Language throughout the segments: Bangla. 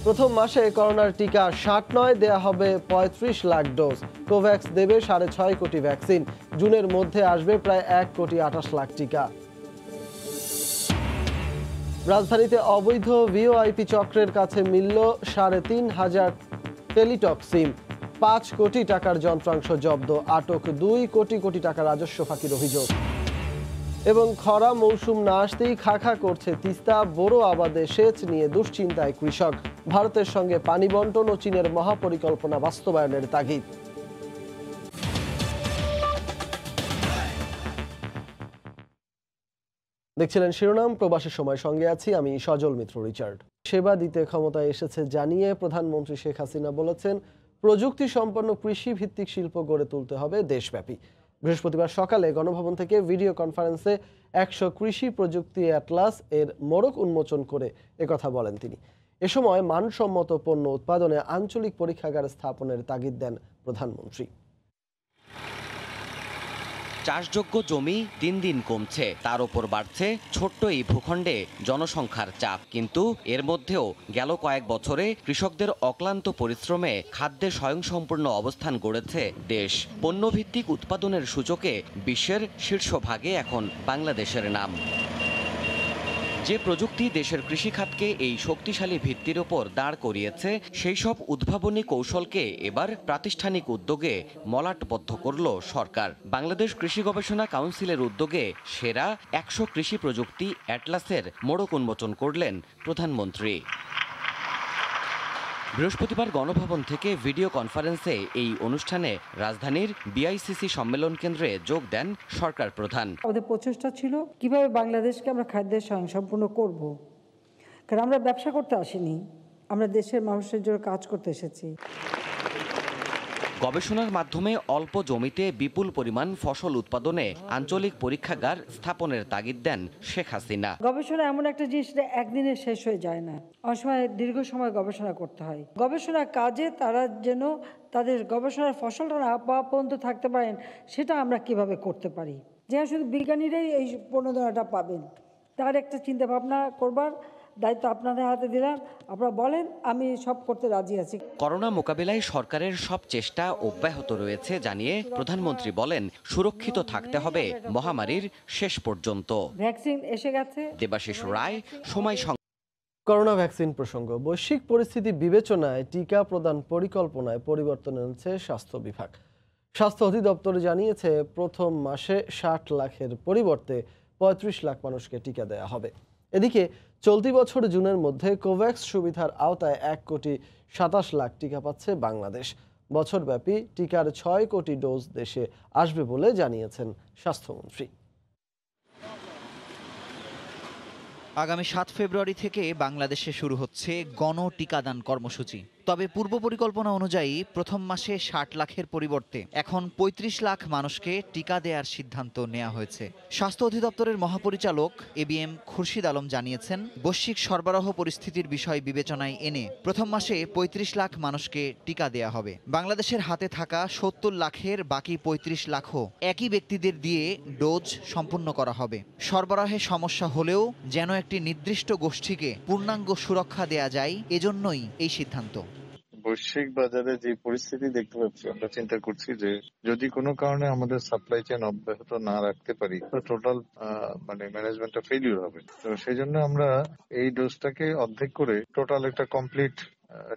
প্রথম মাসে করোনার টিকা 60 নয়, দেয়া হবে 35 লাখ ডোজ। কোভ্যাক্স দেবে 6.5 কোটি ভ্যাকসিন। জুনের মধ্যে আসবে প্রায় 1 কোটি 28 লাখ টিকা। রাজধানীতে অবৈধ ভিওআইপি চক্রের কাছে মিলল 3,500 টেলিটক সিম। 5 কোটি টাকার যন্ত্রাংশ জব্দ। আটক 2 কোটি টাকা রাজস্ব ফাঁকির অভিযোগ। এবং খরা মৌসুম না আসতেই খাখা করছে তিস্তা। বোরো আবাদে সেচ নিয়ে দুশ্চিন্তায় কৃষক। ভারতের সঙ্গে পানি বন্টন ও চীনের মহাপরিকল্পনা বাস্তবায়নের তাগিদ। দেখছিলেন শিরোনাম। প্রবাসের সময় সঙ্গে আছি আমি সজল মিত্র রিচার্ড। সেবা দিতে ক্ষমতায় এসেছে জানিয়ে প্রধানমন্ত্রী শেখ হাসিনা বলেছেন, প্রযুক্তি সম্পন্ন কৃষি ভিত্তিক শিল্প গড়ে তুলতে হবে দেশব্যাপী। বৃহস্পতিবার সকালে গণভবন থেকে ভিডিও কনফারেন্সে 100 কৃষি প্রযুক্তি অ্যাটলাস এর মোড়ক উন্মোচন করে একথা বলেন তিনি। এ সময় মানসম্মত পণ্য উৎপাদনে আঞ্চলিক পরীক্ষাগার স্থাপনের তাগিদ দেন প্রধানমন্ত্রী। চাষযোগ্য জমি দিন দিন কমছে, তার উপর বাড়ছে ছোট্ট এই ভূখণ্ডে জনসংখ্যার চাপ। কিন্তু এর মধ্যেও গেল কয়েক বছরে কৃষকদের অক্লান্ত পরিশ্রমে খাদ্যে স্বয়ংসম্পূর্ণ অবস্থান গড়েছে দেশ। পণ্যভিত্তিক উৎপাদনের সূচকে বিশ্বের শীর্ষভাগে এখন বাংলাদেশের নাম। যে প্রযুক্তি দেশের কৃষিখাতকে এই শক্তিশালী ভিত্তির ওপর দাঁড় করিয়েছে, সেই সব উদ্ভাবনী কৌশলকে এবার প্রাতিষ্ঠানিক উদ্যোগে মলাটবদ্ধ করল সরকার। বাংলাদেশ কৃষি গবেষণা কাউন্সিলের উদ্যোগে সেরা 100 কৃষি প্রযুক্তি অ্যাটলাসের মোড়ক উন্মোচন করলেন প্রধানমন্ত্রী। বৃহস্পতিবার গণভবন থেকে ভিডিও কনফারেন্সে এই অনুষ্ঠানে রাজধানীর বিআইসিসি সম্মেলন কেন্দ্রে যোগ দেন সরকার প্রধান। আমাদের প্রচেষ্টা ছিল কিভাবে বাংলাদেশকে আমরা খাদ্যের স্বয়ংসম্পূর্ণ করব, কারণ আমরা ব্যবসা করতে আসিনি, আমরা দেশের মানুষের জন্য কাজ করতে এসেছি। গবেষণার মাধ্যমে অল্প জমিতে বিপুল পরিমাণ ফসল উৎপাদনে আঞ্চলিক পরীক্ষাগার স্থাপনের তাগিদ দেন শেখ হাসিনা। গবেষণা এমন একটা জিনিস একদিনে শেষ হয়ে যায় না, অনেক সময় দীর্ঘ সময় গবেষণা করতে হয়। গবেষণা কাজে তারা যেন তাদের গবেষণার ফসলটা না পাওয়া পর্যন্ত থাকতে পারেন, সেটা আমরা কিভাবে করতে পারি, যে শুধু বিজ্ঞানীরাই এই প্রণোদনাটা পাবেন, তার একটা চিন্তা ভাবনা করবার দায়িত্ব আপনাদের হাতে দিলাম। আপনারা বলেন, আমি সব করতে রাজি আছি। করোনা মোকাবিলায় সরকারের সব চেষ্টা অব্যাহত রয়েছে জানিয়ে প্রধানমন্ত্রী বলেন, সুরক্ষিত থাকতে হবে মহামারীর শেষ পর্যন্ত। ভ্যাকসিন এসে গেছে। দেবাশিস রায়, সময়। করোনা ভ্যাকসিন প্রসঙ্গ। বৈশ্বিক পরিস্থিতি বিবেচনায় টিকা প্রদান পরিকল্পনায় পরিবর্তন এনেছে স্বাস্থ্য বিভাগ। স্বাস্থ্য অধিদপ্তর জানিয়েছে, প্রথম মাসে 60 লাখের পরিবর্তে 35 লাখ মানুষকে টিকা দেয়া হবে। এদিকে চলতি বছর জুনের মধ্যে কোভ্যাক্স সুবিধার আওতায় 1 কোটি 27 লাখ টিকা পাচ্ছে বাংলাদেশ। বছরব্যাপী টিকার 6 কোটি ডোজ দেশে আসবে বলে জানিয়েছেন স্বাস্থ্যমন্ত্রী। আগামী 7 ফেব্রুয়ারি থেকে বাংলাদেশে শুরু হচ্ছে গণ টিকাদান কর্মসূচি। তবে পূর্ব পরিকল্পনা অনুযায়ী প্রথম মাসে 60 লাখের পরিবর্তে এখন 35 লাখ মানুষকে টিকা দেওয়ার সিদ্ধান্ত নেওয়া হয়েছে। স্বাস্থ্য অধিদপ্তরের মহাপরিচালক এবিএম খুরশিদ আলম জানিয়েছেন, বৈশ্বিক সরবরাহ পরিস্থিতির বিষয় বিবেচনায় এনে প্রথম মাসে 35 লাখ মানুষকে টিকা দেয়া হবে। বাংলাদেশের হাতে থাকা 70 লাখের বাকি 35 লাখও একই ব্যক্তিদের দিয়ে ডোজ সম্পূর্ণ করা হবে। সরবরাহে সমস্যা হলেও যেন একটি নির্দিষ্ট গোষ্ঠীকে পূর্ণাঙ্গ সুরক্ষা দেয়া যায়, এজন্যই এই সিদ্ধান্ত। বৈশ্বিক বাজারে যে পরিস্থিতি দেখতে পাচ্ছি, আমরা চিন্তা করছি যে যদি কোনো কারণে আমাদের সাপ্লাই চেইন অব্যাহত না রাখতে পারি, তো টোটাল ম্যানেজমেন্টটা ফেলিউর হবে। তো সেই জন্য আমরা এই ডোজটাকে অর্ধেক করে টোটাল একটা কমপ্লিট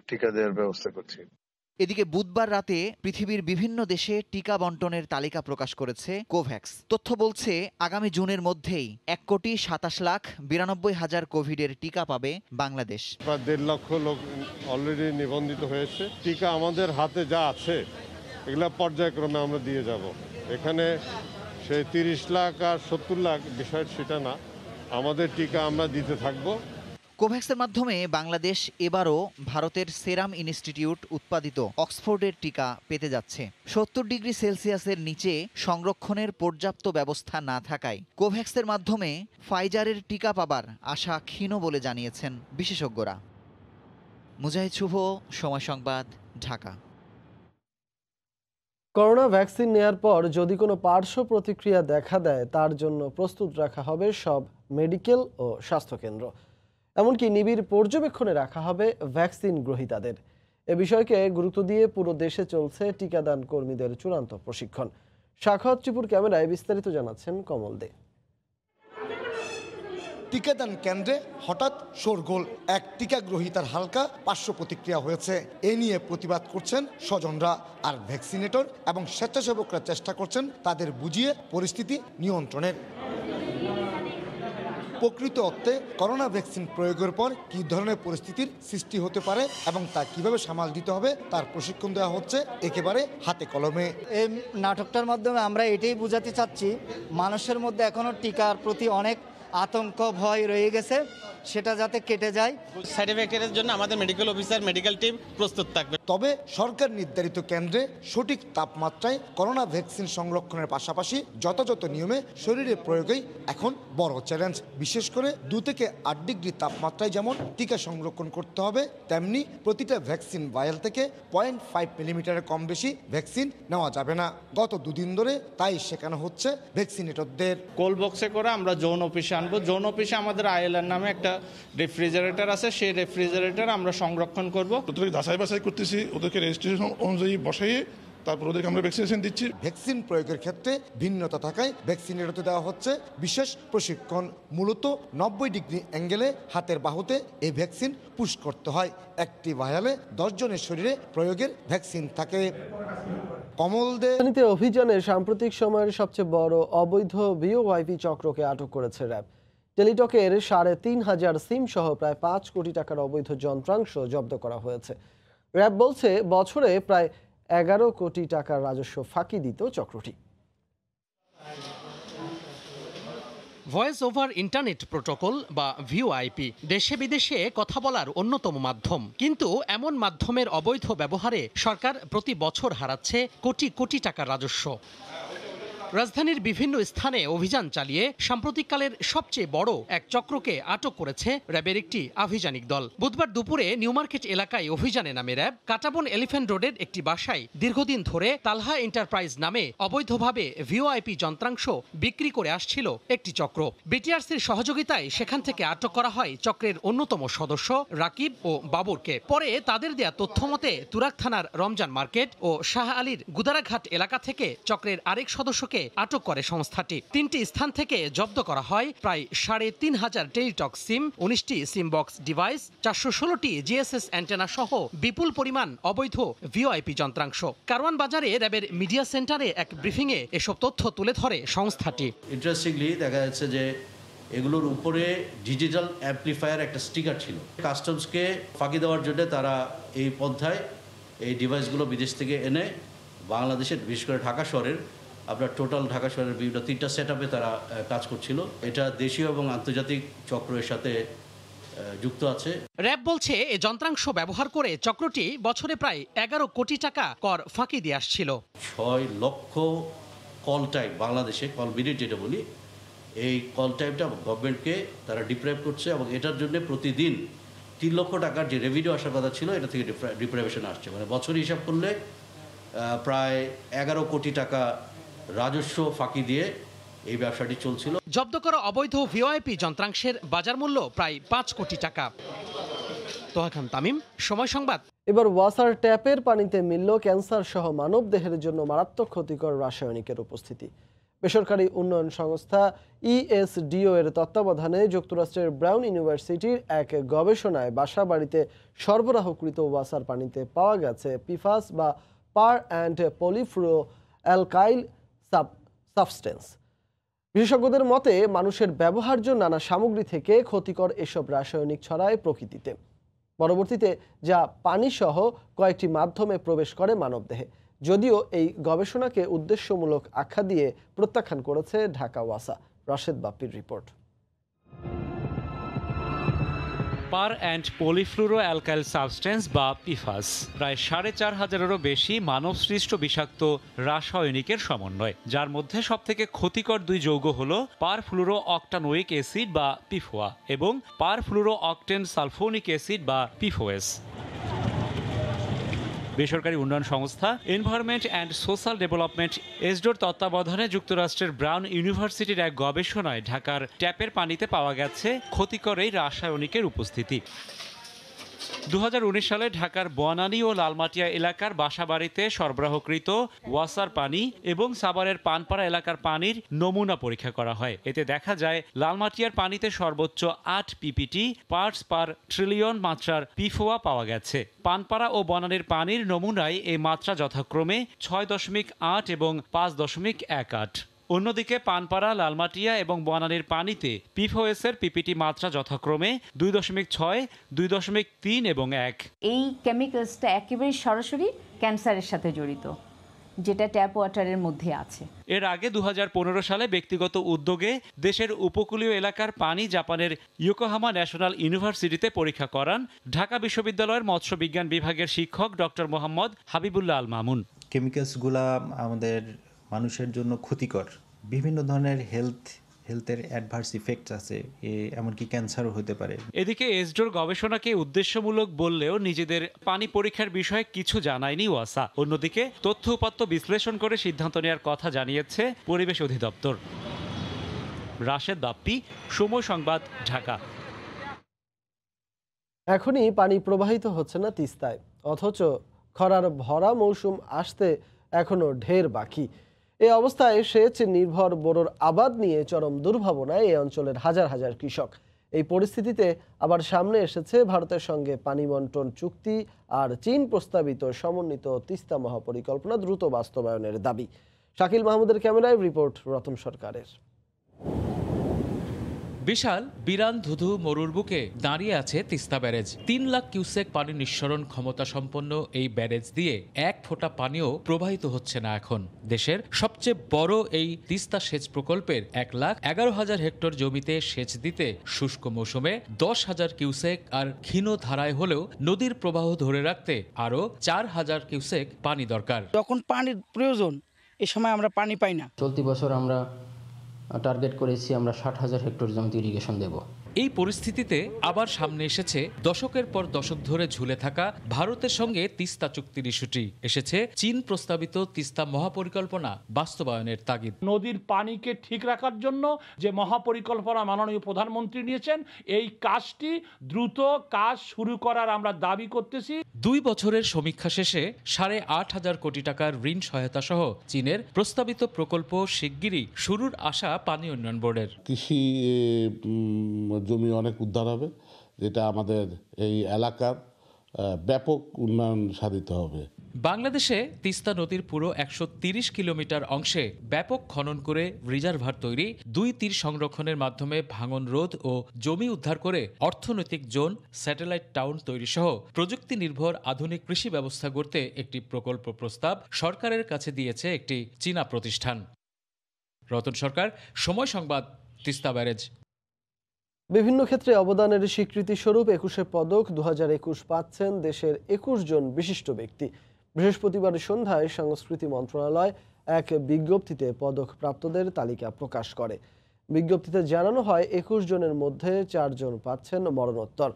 টিকা দেওয়ার ব্যবস্থা করছি। এদিকে বুধবার রাতে পৃথিবীর বিভিন্ন দেশে টিকা বন্টনের তালিকা প্রকাশ করেছে কোভ্যাক্স। তথ্য বলছে, আগামী জুনের মধ্যেই 1 কোটি 27 লাখ 92 হাজার কোভিডের টিকা পাবে বাংলাদেশ। প্রায় 1.5 লক্ষ লোক অলরেডি নিবন্ধিত হয়েছে। টিকা আমাদের হাতে যা আছে এগুলা পর্যায়ক্রমে আমরা দিয়ে যাব। এখানে সেই 30 লাখ আর 70 লাখ বিষয় সেটা না, আমাদের টিকা আমরা দিতে থাকবো। কোভ্যাক্সের মাধ্যমে বাংলাদেশ এবারও ভারতের সেরাম ইনস্টিটিউট উৎপাদিত অক্সফোর্ডের টিকা পেতে যাচ্ছে। 70 ডিগ্রি সেলসিয়াসের নিচে সংরক্ষণের পর্যাপ্ত ব্যবস্থা না থাকায় কোভ্যাক্সের মাধ্যমে ফাইজারের টিকা পাবার আশা ক্ষীণ বলে জানিয়েছেন বিশেষজ্ঞরা। মুজাহিদ শুভ, সময় সংবাদ, ঢাকা। করোনা ভ্যাকসিন নেয়ার পর যদি কোনো পার্শ্ব প্রতিক্রিয়া দেখা দেয়, তার জন্য প্রস্তুত রাখা হবে সব মেডিকেল ও স্বাস্থ্যকেন্দ্র। এমনকি নিবিড় পর্যবেক্ষণে রাখা হবে ভ্যাকসিন গ্রহীতাদের। এ বিষয়কে গুরুত্ব দিয়ে পুরো দেশে চলছে টিকাদান কর্মীদের চূড়ান্ত প্রশিক্ষণ। সাখাওয়াত টিপুর ক্যামেরায় বিস্তারিত জানাচ্ছেন কমল দে। টিকাদান কেন্দ্রে হঠাৎ শোরগোল, এক টিকা গ্রহীতার হালকা পার্শ্ব প্রতিক্রিয়া হয়েছে। এ নিয়ে প্রতিবাদ করছেন স্বজনরা, আর ভ্যাকসিনেটর এবং স্বেচ্ছাসেবকরা চেষ্টা করছেন তাদের বুঝিয়ে পরিস্থিতি নিয়ন্ত্রণের। প্রকৃত অর্থে করোনা ভ্যাকসিন প্রয়োগের পর কী ধরনের পরিস্থিতির সৃষ্টি হতে পারে এবং তা কিভাবে সামাল দিতে হবে তার প্রশিক্ষণ দেওয়া হচ্ছে একেবারে হাতে কলমে। এই নাটকটার মাধ্যমে আমরা এটাই বোঝাতে চাচ্ছি, মানুষের মধ্যে এখনো টিকার প্রতি অনেক আতঙ্ক ভয় রয়ে গেছে, সেটা যাতে কেটে যায়। সাইড এফেক্টের জন্য আমাদের মেডিকেল অফিসার, মেডিকেল টিম প্রস্তুত থাকবে। তবে সরকার নির্ধারিত কেন্দ্রে সঠিক তাপমাত্রায় করোনা ভ্যাকসিন সংরক্ষণের পাশাপাশি যথাযথ নিয়মে শরীরে প্রয়োগেই এখন বড় চ্যালেঞ্জ। বিশেষ করে 2 থেকে 8 ডিগ্রি তাপমাত্রায় যেমন টিকা সংরক্ষণ করতে হবে, তেমনি প্রতিটা ভ্যাকসিন ভায়াল থেকে 0.5 মিলিমিটারের কম বেশি ভ্যাকসিন নেওয়া যাবে না। গত 2 দিন ধরে তাই শেখানো হচ্ছে ভ্যাকসিনেটরদের। কোল্ড বক্সে করে আমরা জোন অফিসে আনবো। জোন অফিসে আমাদের আইএলআর নামে একটা রেফ্রিজারেটর আছে, সেই রেফ্রিজারেটর আমরা সংরক্ষণ করব। ওদেরকে যাচাই বাছাই করতেছি, ওদেরকে রেজিস্ট্রেশন অনুযায়ী বসাইয়ে তারপর ওদেরকে আমরা ভ্যাকসিনেশন দিচ্ছি। ভ্যাকসিন প্রয়োগের ক্ষেত্রে ভিন্নতা থাকায় ভ্যাকসিনেটরতে দেওয়া হচ্ছে বিশেষ প্রশিক্ষণ। মূলত 90 ডিগ্রি অ্যাঙ্গেলে হাতের বাহুতে এই ভ্যাকসিন পুশ করতে হয়। একটি ভায়ালে 10 জনের শরীরে প্রয়োগের ভ্যাকসিন থাকে। কমল দে। অভিযানে সাম্প্রতিক সময়ের সবচেয়ে বড় অবৈধ ভিওআইপি চক্রকে আটক করেছে র্যাব। টেলিটকের 3,500 সিম সহ প্রায় 5 কোটি টাকার অবৈধ যন্ত্রাংশ জব্দ করা হয়েছে। র্যাব বলছে বছরে প্রায় 11 কোটি টাকার রাজস্ব ফাঁকি দিত চক্রটি। ভয়েস ওভার ইন্টারনেট প্রোটোকল বা ভিওআইপি দেশে বিদেশে কথা বলার অন্যতম মাধ্যম, কিন্তু এমন মাধ্যমের অবৈধ ব্যবহারে সরকার প্রতি বছর হারাচ্ছে কোটি কোটি টাকার রাজস্ব। রাজধানীর বিভিন্ন স্থানে অভিযান চালিয়ে সাম্প্রতিককালের সবচেয়ে বড় এক চক্রকে আটক করেছে র্যাবের একটি আভিযানিক দল। বুধবার দুপুরে নিউ মার্কেট এলাকায় অভিযানে নামে র্যাব। কাটাবন এলিফ্যান্ট রোডের একটি বাসায় দীর্ঘদিন ধরে তালহা এন্টারপ্রাইজ নামে অবৈধভাবে ভিওআইপি যন্ত্রাংশ বিক্রি করে আসছিল একটি চক্র। বিটিআরসির সহযোগিতায় সেখান থেকে আটক করা হয় চক্রের অন্যতম সদস্য রাকিব ও বাবুরকে। পরে তাদের দেয়া তথ্য মতে তুরাগ থানার রমজান মার্কেট ও শাহ আলীর গুদারাঘাট এলাকা থেকে চক্রের আরেক সদস্যকে আটক করে সংস্থাটি। 3টি স্থান থেকে জব্দ করা হয় প্রায় 3,500 টেলিটক সিম, 19টি SIM box device, 416টি GSS antenna সহ বিপুল পরিমাণ অবৈধ ভিওআইপি যন্ত্রাংশ। কারওয়ান বাজারে র্যাবের মিডিয়া সেন্টারে এক ব্রিফিংয়ে এসব তথ্য তুলে ধরে সংস্থাটি। ইন্টারেস্টিংলি দেখা যাচ্ছে যে এগুলোর উপরে ডিজিটাল অ্যাম্প্লিফায়ার একটা স্টিকার ছিল। কাস্টমসকে ফাঁকি দেওয়ার জন্য তারা এই পন্থায় এই ডিভাইসগুলো বিদেশ থেকে এনে বাংলাদেশের, বিশেষ করে ঢাকা শহরের, আপনার টোটাল ঢাকা শহরের বিভিন্ন 3টা সেটআপে তারা কাজ করছিল। এটা দেশীয় এবং আন্তর্জাতিক চক্রের সাথে যুক্ত আছে। র্যাব বলছে এই যন্ত্রাংশ ব্যবহার করে চক্রটি বছরে প্রায় 11 কোটি টাকা কর ফাঁকি দিয়ে আসছিল। 6 লক্ষ কল টাইম, বাংলাদেশে কল মিনিট যেটা বলি, এই কল টাইমটা গভর্নমেন্টকে তারা ডিপ্রাইভ করছে এবং এটার জন্য প্রতিদিন 3 লক্ষ টাকার যে রেভিনিউ আসার কথা ছিল এটা থেকে ডিপ্রাইভেশন আসছে। মানে বছর হিসাব করলে প্রায় 11 কোটি টাকা রাজস্ব ফাঁকি দিয়ে এই ব্যবসাটি চলছিল। জব্দ করা অবৈধ ভিওআইপি যন্ত্রাংশের বাজার মূল্য প্রায় 5 কোটি টাকা। তোহা খান তামিম, সময় সংবাদ। এবার ওয়াসার ট্যাপের পানিতে মিলল ক্যান্সার সহ মানব দেহের জন্য মারাত্মক ক্ষতিকর রাসায়নিকের উপস্থিতি। বেসরকারি উন্নয়ন সংস্থা ইএসডিও এর তত্ত্বাবধানে যুক্তরাষ্ট্রের ব্রাউন ইউনিভার্সিটির এক গবেষণায় বাসা বাড়িতে সরবরাহকৃত ওয়াসার পানিতে পাওয়া গেছে পিফাস বা পার অ্যান্ড পলিফ্লুরো অ্যালকাইল সাবস্টেন্স। বিশেষজ্ঞদের মতে মানুষের ব্যবহার্য নানা সামগ্রী থেকে ক্ষতিকর এসব রাসায়নিক ছড়ায় প্রকৃতিতে। পরবর্তীতে যা পানি সহ কয়েকটি মাধ্যমে প্রবেশ করে মানবদেহে। যদিও এই গবেষণাকে উদ্দেশ্যমূলক আখ্যা দিয়ে প্রত্যাখ্যান করেছে ঢাকা ওয়াসা। রাশেদ বাপ্পির report. Per and polyfluoro alkyl substances বা পিফাস প্রায় 4,500-এরও বেশি মানবসৃষ্ট বিষাক্ত রাসায়নিকের সমন্বয়, যার মধ্যে সবথেকে ক্ষতিকর 2 যৌগ হল পারফ্লুরো অক্টানোয়িক অ্যাসিড বা পিফোয়া এবং পারফ্লুরো অক্টেন সালফোনিক অ্যাসিড বা পিফোএস। বেসরকারি উন্নয়ন সংস্থা এনভায়রনমেন্ট অ্যান্ড সোশ্যাল ডেভেলপমেন্ট এসডোর তত্ত্বাবধানে যুক্তরাষ্ট্রের ব্রাউন ইউনিভার্সিটির এক গবেষণায় ঢাকার ট্যাপের পানিতে পাওয়া গেছে ক্ষতিকর এই রাসায়নিকের উপস্থিতি। 2019 সালে ঢাকার বনানী ও লালমাটিয়া এলাকার বাসাবাড়িতে সরবরাহকৃত ওয়াসার পানি এবং সাভারের পানপাড়া এলাকার পানির নমুনা পরীক্ষা করা হয়। এতে দেখা যায় লালমাটিয়ার পানিতে সর্বোচ্চ 8 পিপিটি পার্টস পার ট্রিলিয়ন মাত্রার পিফোয়া পাওয়া গেছে। পানপাড়া ও বনানীর পানির নমুনায় এই মাত্রা যথাক্রমে 6.8 এবং 5.18। অন্যদিকে পানপাড়া, লালমাটিয়া এবং বনানীর পানিতে পিফোএসের পিপিটি মাত্রা যথাক্রমে 2.6, 2.3 এবং 1। এই কেমিক্যালসটা একেবারে সরাসরি ক্যান্সারের সাথে জড়িত, যেটা ট্যাপ ওয়াটারের মধ্যে আছে। এর আগে 2015 সালে ব্যক্তিগত উদ্যোগে দেশের উপকূলীয় এলাকার পানি জাপানের ইয়োকোহামা ন্যাশনাল ইউনিভার্সিটিতে পরীক্ষা করান ঢাকা বিশ্ববিদ্যালয়ের মৎস্য বিজ্ঞান বিভাগের শিক্ষক ডক্টর মোহাম্মদ হাবিবুল্লাহ আল মামুন। কেমিক্যালসগুলা আমাদের মানুষের জন্য ক্ষতিকর, বিভিন্ন ধরনের হেলথের অ্যাডভার্স ইফেক্ট আছে, এমনকি ক্যান্সারও হতে পারে। এদিকে এসডোর গবেষণাকে উদ্দেশ্যমূলক বললেও নিজেদের পানি পরীক্ষার বিষয়ে কিছু জানায়নি ওয়াসা। অন্যদিকে তথ্য উপাত্ত বিশ্লেষণ করে সিদ্ধান্ত নেওয়ার কথা জানিয়েছে পরিবেশ অধিদপ্তর। রাশেদ বাপ্পি, সময় সংবাদ, ঢাকা। এখনই পানি প্রবাহিত হচ্ছে না তিস্তায়, অথচ খরার ভরা মৌসুম আসতে এখনো ঢের বাকি। এই অবস্থায় সেচ নির্ভর বোরোর আবাদ নিয়ে চরম দুর্ভাবনায় এই অঞ্চলের হাজার হাজার কৃষক। এই পরিস্থিতিতে আবার সামনে এসেছে ভারতের সঙ্গে পানি বন্টন চুক্তি আর চীন প্রস্তাবিত সমন্বিত তিস্তা মহাপরিকল্পনা দ্রুত বাস্তবায়নের দাবি। শাকিল মাহমুদের ক্যামেরায় রিপোর্ট রতন সরকারের। বিশাল বিরান ধুধু মরুর বুকে দাঁড়িয়ে আছে তিস্তা ব্যারেজ। 3 লাখ কিউসেক পানি নিঃসরণ ক্ষমতা সম্পন্ন এই ব্যারেজ দিয়ে এক ফোঁটা পানিও প্রবাহিত হচ্ছে না এখন। দেশের সবচেয়ে বড় এই তিস্তা সেচ প্রকল্পের 1,11,000 হেক্টর জমিতে সেচ দিতে শুষ্ক মৌসুমে 10,000 কিউসেক আর ক্ষীণ ধারায় হলেও নদীর প্রবাহ ধরে রাখতে আরও 4,000 কিউসেক পানি দরকার। যখন পানির প্রয়োজন এই সময় আমরা পানি পাই না। চলতি বছর আমরা টার্গেট করেছি আমরা 60,000 হেক্টর জমিতে ইরিগেশন দেব। এই পরিস্থিতিতে আবার সামনে এসেছে দশকের পর দশক ধরে ঝুলে থাকা ভারতের সঙ্গে তিস্তা চুক্তির ইস্যুটি। এসেছে চীন প্রস্তাবিত তিস্তা মহাপরিকল্পনা বাস্তবায়নের তাগিদ। নদীর পানিকে ঠিক রাখার জন্য যে মহাপরিকল্পনা মাননীয় প্রধানমন্ত্রী নিয়েছেন, এই কাজটি দ্রুত কাজ শুরু করার আমরা দাবি করতেছি। 2 বছরের সমীক্ষা শেষে 8,500 কোটি টাকার ঋণ সহায়তা সহ চীনের প্রস্তাবিত প্রকল্প শিগগিরই শুরুর আশা পানি উন্নয়ন বোর্ডের। কৃষি জমি অনেক উদ্ধার হবে, যেটা আমাদের এই এলাকার ব্যাপক উন্নয়ন সাধিত হবে। বাংলাদেশে তিস্তা নদীর পুরো 130 কিলোমিটার অংশে ব্যাপক খনন করে রিজার্ভার তৈরি, 2 তীর সংরক্ষণের মাধ্যমে ভাঙন রোধ ও জমি উদ্ধার করে অর্থনৈতিক জোন, স্যাটেলাইট টাউন তৈরি সহ প্রযুক্তি নির্ভর আধুনিক কৃষি ব্যবস্থা গড়তে একটি প্রকল্প প্রস্তাব সরকারের কাছে দিয়েছে একটি চীনা প্রতিষ্ঠান। রতন সরকার, সময় সংবাদ, তিস্তা ব্যারেজ। বিভিন্ন ক্ষেত্রে অবদানের স্বীকৃতি স্বরূপ 21শে পদক 2021 পাচ্ছেন দেশের 21 জন বিশিষ্ট ব্যক্তি। বৃহস্পতিবার সন্ধ্যায় সংস্কৃতি মন্ত্রণালয় এক বিজ্ঞপ্তিতে পদক প্রাপ্তদের তালিকা প্রকাশ করে। বিজ্ঞপ্তিতে জানানো হয় 21 জনের মধ্যে 4 জন পাচ্ছেন মরণোত্তর।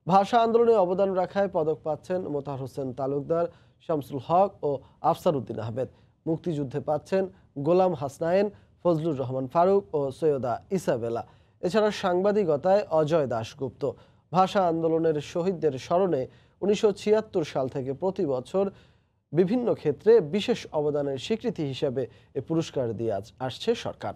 ভাষা আন্দোলনে অবদান রাখায় পদক পাচ্ছেন মোতাহার হোসেন তালুকদার, শামসুল হক ও আফসার উদ্দিন আহমেদ। মুক্তিযুদ্ধে পাচ্ছেন গোলাম হাসনায়েন, ফজলুর রহমান ফারুক ও সৈয়দা ইসাবেলা। এছাড়া সাংবাদিকতায় অজয় দাশগুপ্ত। ভাষা আন্দোলনের শহীদদের স্মরণে 1976 সাল থেকে প্রতি বছর বিভিন্ন ক্ষেত্রে বিশেষ অবদানের স্বীকৃতি হিসেবে এ পুরস্কার দিয়ে আসছে সরকার।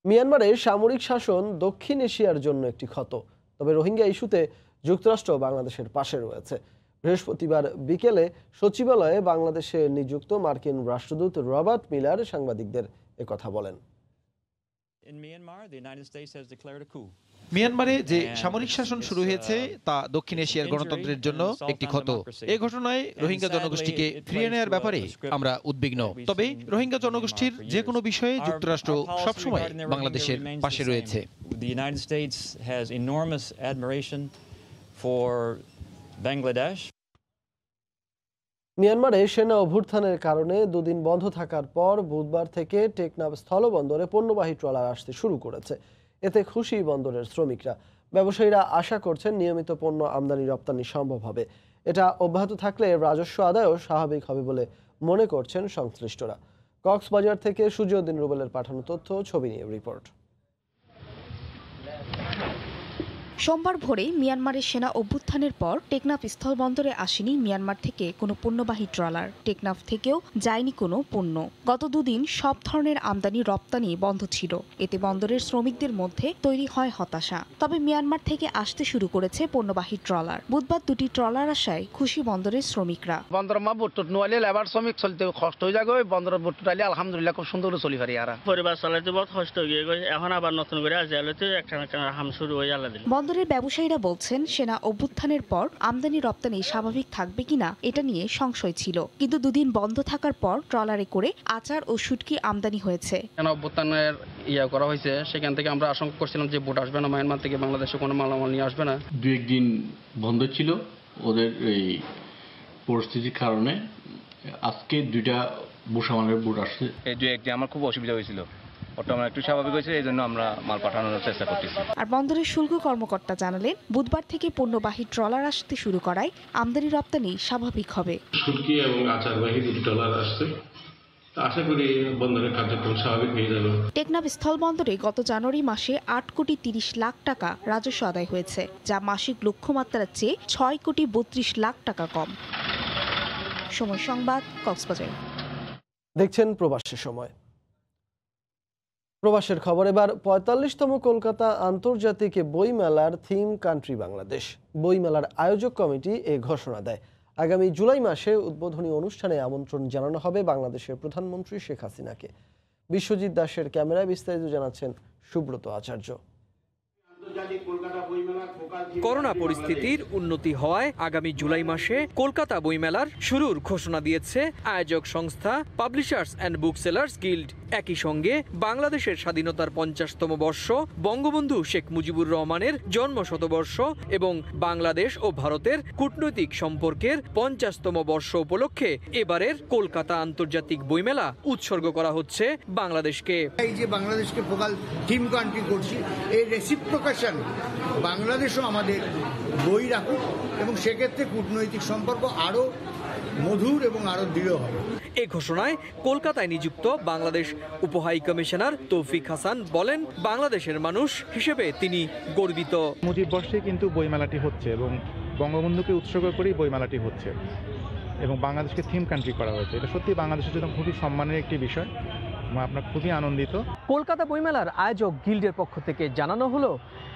মিয়ানমারে সামরিক শাসন দক্ষিণ এশিয়ার জন্য একটি ক্ষত, তবে রোহিঙ্গা ইস্যুতে যুক্তরাষ্ট্র বাংলাদেশের পাশে রয়েছে। বৃহস্পতিবার বিকেলে সচিবালয়ে বাংলাদেশে নিযুক্ত মার্কিন রাষ্ট্রদূত রবার্ট মিলার সাংবাদিকদের একথা বলেন। মিয়ানমারে যে সামরিক শাসন শুরু হয়েছে তা দক্ষিণ এশিয়ার গণতন্ত্রের জন্য একটি ক্ষত। এই ঘটনায় রোহিঙ্গা জনগোষ্ঠীকে ফিরিয়ে নেওয়ার ব্যাপারে আমরা উদ্বিগ্ন। তবে রোহিঙ্গা জনগোষ্ঠীর যে কোনো বিষয়ে যুক্তরাষ্ট্র সবসময় বাংলাদেশের পাশে রয়েছে। মিয়ানমারে সেনা অভ্যুত্থানের কারণে 2 দিন বন্ধ থাকার পর বুধবার থেকে টেকনাফ স্থলবন্দরে পণ্যবাহী ট্রলার আসতে শুরু করেছে। এতে খুশি বন্দরের শ্রমিকরা। ব্যবসায়ীরা আশা করছেন নিয়মিত পণ্য আমদানি রপ্তানি সম্ভব হবে। এটা অব্যাহত থাকলে রাজস্ব আদায়ও স্বাভাবিক হবে বলে মনে করছেন সংশ্লিষ্টরা। কক্সবাজার থেকে সূর্যউদ্দিন রুবেলের পাঠানো তথ্য ছবি নিয়ে রিপোর্ট। সোমবার ভোরে মিয়ানমারের সেনা অভ্যুত্থানের পর টেকনাফ স্থলবন্দরে আসেনি মিয়ানমার থেকে কোনো পণ্যবাহী ট্রলার। টেকনাফ থেকেও যায়নি কোনো পণ্য। গত দুদিন সব ধরনের আমদানি রপ্তানি বন্ধ ছিল। এতে বন্দরের শ্রমিকদের মধ্যে তৈরি হয় হতাশা। তবে মিয়ানমার থেকে আসতে শুরু করেছে পণ্যবাহী ট্রলার। বুধবার দুটি ট্রলার আসায় খুশি বন্দরের শ্রমিকরা। বন্দর মা বুটুট নোয়ালে লেবার শ্রমিক চলতে কষ্ট হয়ে যাবে। বন্দর বুটুট আইলে আলহামদুলিল্লাহ খুব সুন্দর চলি পারি। আর পরিবার চালাতে বহুত কষ্ট হয়ে গেছে। এখন আবার নতুন করে আসে একটা হাম শুরু হয়ে আলাদা। বন্দরের ব্যবসায়ীরা বলছেন সেনা অভ্যুত্থানের পর আমদানি রপ্তানি স্বাভাবিক থাকবে কিনা এটা নিয়ে সংশয় ছিল, কিন্তু দুদিন বন্ধ থাকার পর ট্রলারে করে আচার ও শুটকি আমদানি হয়েছে। সেনা অভ্যুত্থানের করা হয়েছে, সেখান থেকে আমরা আশঙ্কা করছিলাম যে বোট আসবে না, মায়ানমার থেকে বাংলাদেশে কোনো মালামাল নিয়ে আসবে না। দু একদিন বন্ধ ছিল ওদের এই পরিস্থিতির কারণে। আজকে দুইটা বুসামানের বোট আসছে। এই দু একদিন আমার খুব অসুবিধা হয়েছিল, একটু স্বাভাবিক হয়েছে, এই জন্য আমরা মাল পাঠানোর চেষ্টা করতেছি। আর বন্দরের শুল্ক কর্মকর্তা জানালেন বুধবার থেকে পণ্যবাহী ট্রলার আসতে শুরু করায় আমদানি রপ্তানি স্বাভাবিক হবে। শুল্কি এবং আচারবাহী দুটি ট্রলার আসছে, আশা করি বন্দরের কার্যক্রম স্বাভাবিক হয়ে যাবে। টেকনাফ স্থলবন্দরে গত জানুয়ারি মাসে 8 কোটি 30 লাখ টাকা রাজস্ব আদায় হয়েছে, যা মাসিক লক্ষ্যমাত্রার চেয়ে 6 কোটি 32 লাখ টাকা কম। সময় সংবাদ, কক্সবাজার। দেখছেন প্রবাসের সময়। প্রবাসের খবর এবার। ৪৫তম কলকাতা আন্তর্জাতিক বইমেলার থিম কান্ট্রি বাংলাদেশ। বইমেলার আয়োজক কমিটি এ ঘোষণা দেয়। আগামী জুলাই মাসে উদ্বোধনী অনুষ্ঠানে আমন্ত্রণ জানানো হবে বাংলাদেশের প্রধানমন্ত্রী শেখ হাসিনাকে। বিশ্বজিৎ দাসের ক্যামেরায় বিস্তারিত জানাচ্ছেন সুব্রত আচার্য। করোনা পরিস্থিতির উন্নতি হওয়ায় আগামী জুলাই মাসে কলকাতা বইমেলার শুরুর ঘোষণা দিয়েছে আয়োজক সংস্থা publishers and book sellers guild. একই সঙ্গে বাংলাদেশের স্বাধীনতার 50তম বর্ষ, বঙ্গবন্ধু শেখ মুজিবুর রহমানের জন্ম শতবর্ষ এবং বাংলাদেশ ও ভারতের কূটনৈতিক সম্পর্কের 50তম বর্ষ উপলক্ষে এবারের কলকাতা আন্তর্জাতিক বইমেলা উৎসর্গ করা হচ্ছে বাংলাদেশকে। এই যে বাংলাদেশকে ফোকাল থিম কান্ট্রি করছি, এই রেসিপ্রোকেশন বাংলাদেশও আমাদের বই রাখুক এবং সেক্ষেত্রে কূটনৈতিক সম্পর্ক আরও মধুর এবং আরো দৃঢ় হবে। এই ঘোষণায় কলকাতায় নিযুক্ত বাংলাদেশ উপহাই কমিশনার তৌফিক হাসান বলেন, বাংলাদেশের মানুষ হিসেবে তিনি গর্বিত। মুজিব বর্ষে কিন্তু বইমেলাটি হচ্ছে এবং বঙ্গবন্ধুকে উৎসর্গ করেই বইমেলাটি হচ্ছে এবং বাংলাদেশকে থিম কান্ট্রি করা হয়েছে। এটা সত্যি বাংলাদেশের জন্য খুবই সম্মানের একটি বিষয়। আমরা খুবই আনন্দিত। কলকাতা বইমেলার আয়োজক গিল্ডের পক্ষ থেকে জানানো হলো,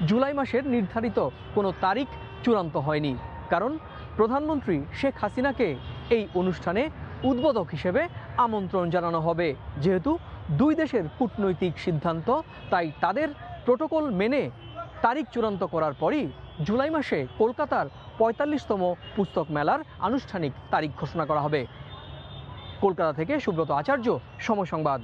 জুলাই মাসের নির্ধারিত কোনো তারিখ চূড়ান্ত হয়নি, কারণ প্রধানমন্ত্রী শেখ হাসিনাকে এই অনুষ্ঠানে উদ্বোধক হিসেবে আমন্ত্রণ জানানো হবে। যেহেতু দুই দেশের কূটনৈতিক সিদ্ধান্ত, তাই তাদের প্রোটোকল মেনে তারিখ চূড়ান্ত করার পরই জুলাই মাসে কলকাতার ৪৫তম পুস্তক মেলার আনুষ্ঠানিক তারিখ ঘোষণা করা হবে। কলকাতা থেকে সুব্রত আচার্য, সময় সংবাদ।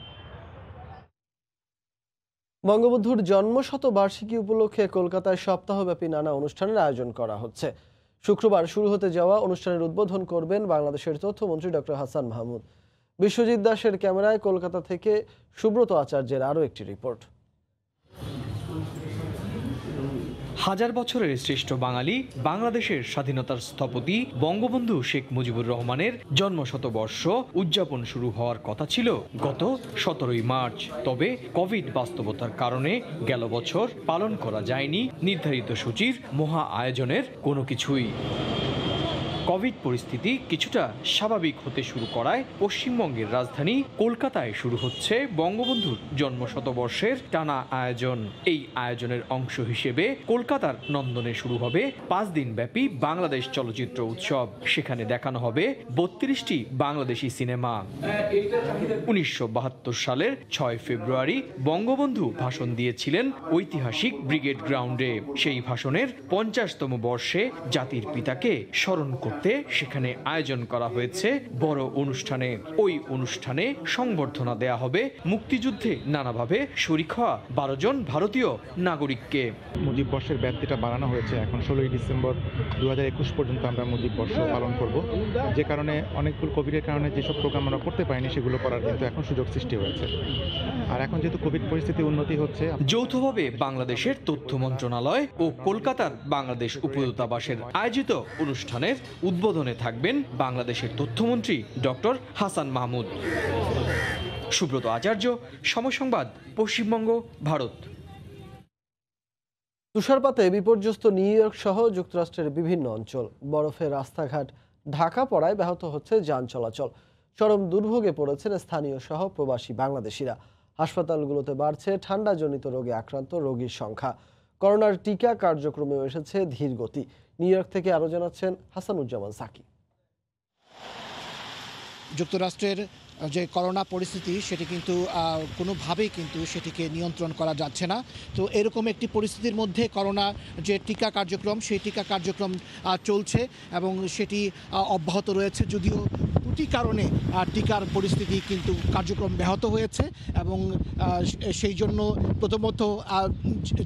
বঙ্গবন্ধুর জন্মশতবার্ষিকী উপলক্ষে কলকাতায় সপ্তাহব্যাপী নানা অনুষ্ঠানের আয়োজন করা হচ্ছে। শুক্রবার শুরু হতে যাওয়া অনুষ্ঠানের উদ্বোধন করবেন বাংলাদেশের তথ্যমন্ত্রী ডক্টর হাসান মাহমুদ। বিশ্বজিৎ দাসের ক্যামেরায় কলকাতা থেকে সুব্রত আচার্যের আরও একটি রিপোর্ট। হাজার বছরের শ্রেষ্ঠ বাঙালি, বাংলাদেশের স্বাধীনতার স্থপতি বঙ্গবন্ধু শেখ মুজিবুর রহমানের জন্মশতবর্ষ উদযাপন শুরু হওয়ার কথা ছিল গত 17ই মার্চ। তবে কোভিড বাস্তবতার কারণে গেল বছর পালন করা যায়নি নির্ধারিত সূচির মহা আয়োজনের কোনো কিছুই। কোভিড পরিস্থিতি কিছুটা স্বাভাবিক হতে শুরু করায় পশ্চিমবঙ্গের রাজধানী কলকাতায় শুরু হচ্ছে বঙ্গবন্ধুর জন্মশতবর্ষের টানা আয়োজন। এই আয়োজনের অংশ হিসেবে কলকাতার নন্দনে শুরু হবে 5 দিন ব্যাপী বাংলাদেশ চলচ্চিত্র উৎসব। সেখানে দেখানো হবে 32টি বাংলাদেশি সিনেমা। 1972 সালের 6 ফেব্রুয়ারি বঙ্গবন্ধু ভাষণ দিয়েছিলেন ঐতিহাসিক ব্রিগেড গ্রাউন্ডে। সেই ভাষণের 50তম বর্ষে জাতির পিতাকে স্মরণ করতে রাখতে সেখানে আয়োজন করা হয়েছে বড় অনুষ্ঠানে। ওই অনুষ্ঠানে সংবর্ধনা দেয়া হবে মুক্তিযুদ্ধে নানাভাবে শরিক হওয়া 12 জন ভারতীয় নাগরিককে। মুজিব বর্ষের ব্যাপ্তিটা বাড়ানো হয়েছে, এখন 16ই ডিসেম্বর 2021 পর্যন্ত আমরা মুজিব বর্ষ পালন করব, যে কারণে অনেকগুলো কোভিডের কারণে যেসব প্রোগ্রাম আমরা করতে পারিনি সেগুলো করার কিন্তু এখন সুযোগ সৃষ্টি হয়েছে। আর এখন যেহেতু কোভিড পরিস্থিতি উন্নতি হচ্ছে, যৌথভাবে বাংলাদেশের তথ্য মন্ত্রণালয় ও কলকাতার বাংলাদেশ উপদূতাবাসের আয়োজিত অনুষ্ঠানের উদ্বোধনে থাকবেন বাংলাদেশের তথ্যমন্ত্রী ডক্টর হাসান মাহমুদ। সুব্রত আচার্য, সময় সংবাদ, পশ্চিমবঙ্গ, ভারত। তুষারপাতে বিপর্যস্ত নিউ ইয়র্ক সহ যুক্তরাষ্ট্রের বিভিন্ন অঞ্চল। বরফে রাস্তাঘাট ঢাকা পড়ায় ব্যাহত হচ্ছে যান চলাচল। চরম দুর্ভোগে পড়েছেন স্থানীয় সহ প্রবাসী বাংলাদেশিরা। হাসপাতালগুলোতে বাড়ছে ঠান্ডাজনিত রোগে আক্রান্ত রোগীর সংখ্যা। করোনার টিকা কার্যক্রমেও এসেছে ধীর গতি। নিউ ইয়র্ক থেকে আরও জানাচ্ছেন হাসানুজ্জামান সাকি। যুক্তরাষ্ট্রের যে করোনা পরিস্থিতি সেটি কিন্তু কোনোভাবেই কিন্তু সেটিকে নিয়ন্ত্রণ করা যাচ্ছে না। তো এরকম একটি পরিস্থিতির মধ্যে করোনা যে টিকা কার্যক্রম সেই টিকা কার্যক্রম চলছে এবং সেটি অব্যাহত রয়েছে, যদিও দুটি কারণে টিকার পরিস্থিতি কিন্তু কার্যক্রম ব্যাহত হয়েছে এবং সেই জন্য প্রথমত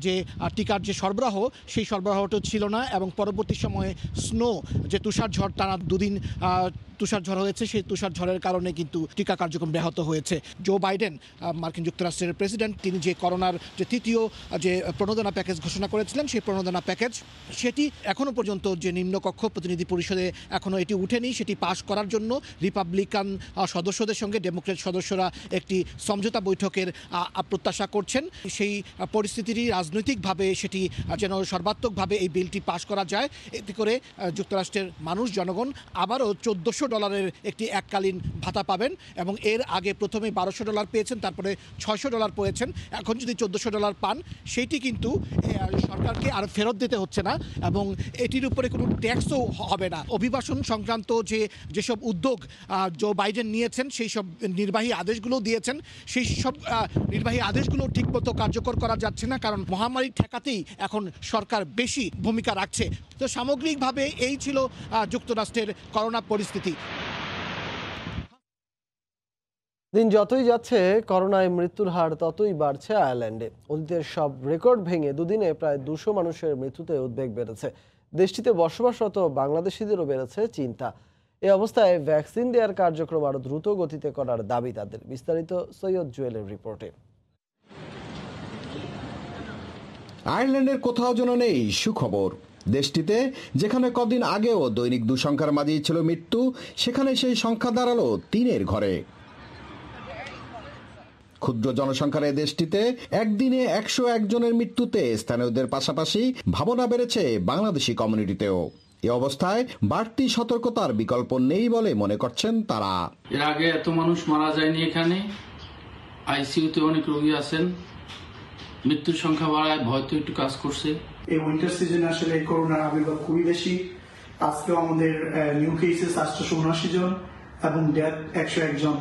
যে টিকার যে সরবরাহ সেই সরবরাহটা ছিল না এবং পরবর্তী সময়ে স্নো যে তুষারঝড় টানা দুদিন তুষারঝড় হয়েছে, সেই তুষারঝড়ের কারণে কিন্তু টিকা কার্যক্রম ব্যাহত হয়েছে। জো বাইডেন মার্কিন যুক্তরাষ্ট্রের প্রেসিডেন্ট, তিনি যে করোনার যে তৃতীয় যে প্রণোদনা প্যাকেজ ঘোষণা করেছিলেন সেই প্রণোদনা প্যাকেজ সেটি এখনও পর্যন্ত যে নিম্নকক্ষ প্রতিনিধি পরিষদে এখনও এটি উঠেনি, সেটি পাশ করার জন্য রিপাবলিকান সদস্যদের সঙ্গে ডেমোক্রেট সদস্যরা একটি সমঝোতা বৈঠকের প্রত্যাশা করছেন। সেই পরিস্থিতিটি রাজনৈতিকভাবে সেটি যেন সর্বাত্মকভাবে এই বিলটি পাশ করা যায়, এতে করে যুক্তরাষ্ট্রের মানুষ জনগণ আবারও $1,400 একটি এককালীন ভাতা পাবেন এবং এর আগে প্রথমে $1,200 পেয়েছেন, তারপরে $600 পেয়েছেন। এখন যদি $1,400 পান সেইটি কিন্তু সরকারকে আর ফেরত দিতে হচ্ছে না এবং এটির উপরে কোনো ট্যাক্সও হবে না। অভিবাসন সংক্রান্ত যেসব উদ্যোগ জো বাইডেন নিয়েছেন সেই সব নির্বাহী আদেশগুলো দিয়েছেন, সেই সব নির্বাহী আদেশগুলো ঠিকমতো কার্যকর করা যাচ্ছে না, কারণ মহামারী ঠেকাতেই এখন সরকার বেশি ভূমিকা রাখছে। তো সামগ্রিকভাবে এই ছিল যুক্তরাষ্ট্রের করোনা পরিস্থিতি। দিন যতই যাচ্ছে করোনায় মৃত্যুর হার ততই বাড়ছে আয়ারল্যান্ডে। অতীতের সব রেকর্ড ভেঙে দুদিনে প্রায় 200 মানুষের মৃত্যুতে উদ্বেগ বেড়েছে। দেশটিতে বসবাসরত বাংলাদেশিদেরও বেড়েছে চিন্তা। এই অবস্থায় ভ্যাকসিন দেওয়ার কার্যক্রম আরো দ্রুত গতিতে করার দাবি তাদের। বিস্তারিত সৈয়দ জুয়েলের রিপোর্টে। আয়ারল্যান্ডের কোথাও যেন নেই সুখবর। দেশটিতে যেখানে কদিন আগেও দৈনিক 2 সংখ্যার মাঝেই ছিল মৃত্যু, সেখানে সেই সংখ্যা দাঁড়ালো 3-এর ঘরে। ক্ষুদ্র জনসংখ্যার এই দেশটিতে একদিনে 101 জনের মৃত্যুতে স্থানীয়দের পাশাপাশি ভাবনা বেড়েছে বাংলাদেশি কমিউনিটিতেও। এ অবস্থায় বাড়তি সতর্কতার বিকল্প নেই বলে মনে করছেন তারা। এর আগে এত মানুষ মারা যায়নি, এখানে আইসিইউতে অনেক রোগী আছেন, মৃত্যুর সংখ্যা বাড়ায় ভয় তো একটু কাজ করছে। এই উইন্টার সিজনে আসলে এই করোনার আবির্ভাব খুবই বেশি। আজকেও আমাদের নিউ কেসেস 879 জন এবং ডেথ 101 জন।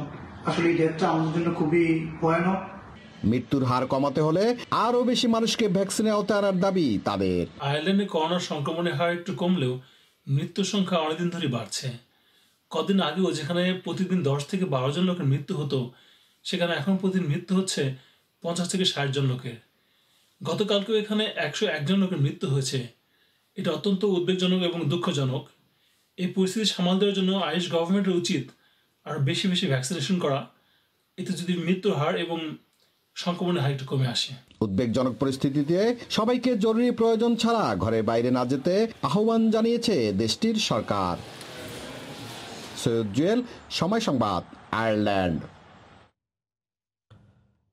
আসলে এই ডেথটা আমাদের জন্য খুবই ভয়ানক। মৃত্যুর হার কমাতে হলে আরো বেশি মানুষকে ভ্যাকসিনে আওতায় আনার দাবি তাদের। আয়ারল্যান্ডে করোনার সংক্রমণের হার একটু কমলেও মৃত্যুর সংখ্যা অনেকদিন ধরে বাড়ছে। কদিন আগেও যেখানে প্রতিদিন 10 থেকে 12 জন লোকের মৃত্যু হতো, সেখানে এখন প্রতিদিন মৃত্যু হচ্ছে 50 থেকে 60 জন লোকের। গতকালকেও এখানে 101 জন লোকের মৃত্যু হয়েছে। এটা অত্যন্ত উদ্বেগজনক এবং দুঃখজনক। এই পরিস্থিতি সামাল দেওয়ার জন্য আইরিশ গভর্নমেন্টের উচিত আর বেশি বেশি ভ্যাকসিনেশন করা, এতে যদি মৃত্যুর হার এবং সংক্রমণের হার একটু কমে আসে। উদ্বেগজনক পরিস্থিতিতে সবাইকে জরুরি প্রয়োজন ছাড়া ঘরে বাইরে না যেতে আহ্বান জানিয়েছে দেশটির সরকার। সৈয়দ জুয়েল, সময় সংবাদ, আয়ারল্যান্ড।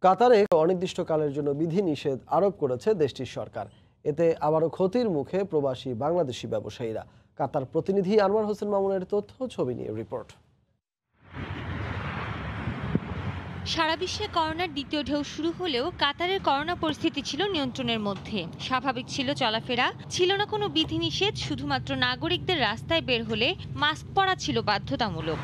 কাতারে অনির্দিষ্টকালের জন্য বিধিনিষেধ আরোপ করেছে দেশটির সরকার। এতে আবারও ক্ষতির মুখে প্রবাসী বাংলাদেশি ব্যবসায়ীরা। কাতার প্রতিনিধি আনোয়ার হোসেন মামুনের তথ্য ছবি নিয়ে রিপোর্ট। সারা বিশ্বে করোনার দ্বিতীয় ঢেউ শুরু হলেও কাতারের করোনা পরিস্থিতি ছিল নিয়ন্ত্রণের মধ্যে। স্বাভাবিক ছিল চলাফেরা, ছিল না কোনো বিধিনিষেধ, শুধুমাত্র নাগরিকদের রাস্তায় বের হলে মাস্ক পরা ছিল বাধ্যতামূলক।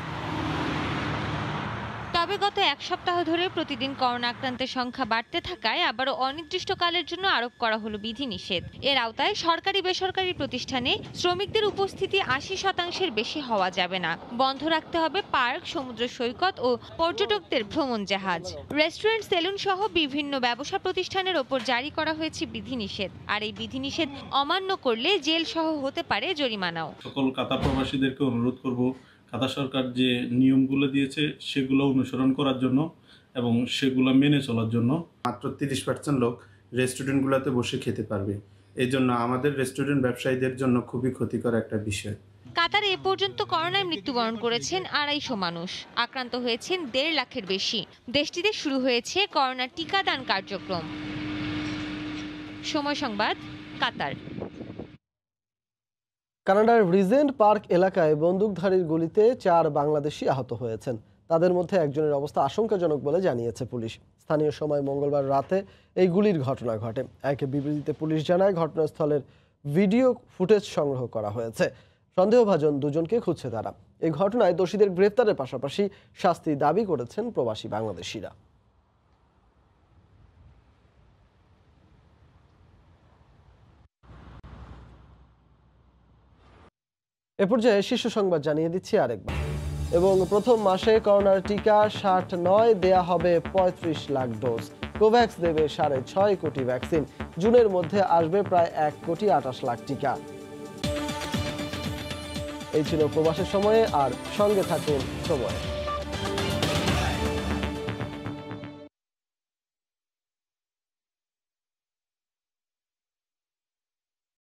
তবে তবে গত এক সপ্তাহ ধরে প্রতিদিন করোনা আক্রান্তের সংখ্যা বাড়তে থাকায় আবারও অনির্দিষ্টকালের জন্য আরোপ করা হলো বিধিনিষেধ। এর আওতায় সরকারি বেসরকারি প্রতিষ্ঠানে শ্রমিকদের উপস্থিতি ৮০% বেশি হওয়া যাবে না। বন্ধ রাখতে হবে পার্ক, সমুদ্র সৈকত ও পর্যটকদের ভ্রমণ জাহাজ। রেস্টুরেন্ট, সেলুন সহ বিভিন্ন ব্যবসা প্রতিষ্ঠানের ওপর জারি করা হয়েছে বিধিনিষেধ। আর এই বিধিনিষেধ অমান্য করলে জেল সহ হতে পারে জরিমানাও। সকল কাতার প্রবাসীদেরকে অনুরোধ করব কাতার সরকার যে নিয়মগুলো দিয়েছে সেগুলো অনুসরণ করার জন্য এবং সেগুলো মেনে চলার জন্য। মাত্র 30% লোক রেস্টুরেন্টগুলোতে বসে খেতে পারবে। এই জন্য আমাদের রেস্টুরেন্ট ব্যবসায়ীদের জন্য খুবই ক্ষতিকর একটা বিষয়। কাতারে এ পর্যন্ত করোনায় মৃত্যুবরণ করেছেন 250 মানুষ, আক্রান্ত হয়েছেন 1.5 লাখের বেশি। দেশটিতে শুরু হয়েছে করোনা টিকাদান কার্যক্রম। সময় সংবাদ, কাতার। কানাডার রিজেন্ট পার্ক এলাকায় বন্দুকধারীর গুলিতে 4 বাংলাদেশি আহত হয়েছেন। তাদের মধ্যে একজনের অবস্থা আশঙ্কাজনক বলে জানিয়েছে পুলিশ। স্থানীয় সময় মঙ্গলবার রাতে এই গুলির ঘটনা ঘটে। এক বিবৃতিতে পুলিশ জানায় ঘটনাস্থলের ভিডিও ফুটেজ সংগ্রহ করা হয়েছে। সন্দেহভাজন দুজনকে খুঁজছে তারা। এই ঘটনায় দোষীদের গ্রেফতারের পাশাপাশি শাস্তি দাবি করেছেন প্রবাসী বাংলাদেশিরা। এ পর্যায়ে শীর্ষ সংবাদ জানিয়ে দিচ্ছি আরেকবার। এবং প্রথম মাসে করোনার টিকা 60 দেয়া হবে 35 লাখ ডোজ। কোভ্যাক্স দেবে 6.5 কোটি ভ্যাকসিন। জুনের মধ্যে আসবে প্রায় 1.28 লাখ টিকা। এই ছিল প্রবাসের সময়ে, আর সঙ্গে থাকুন সময়ে।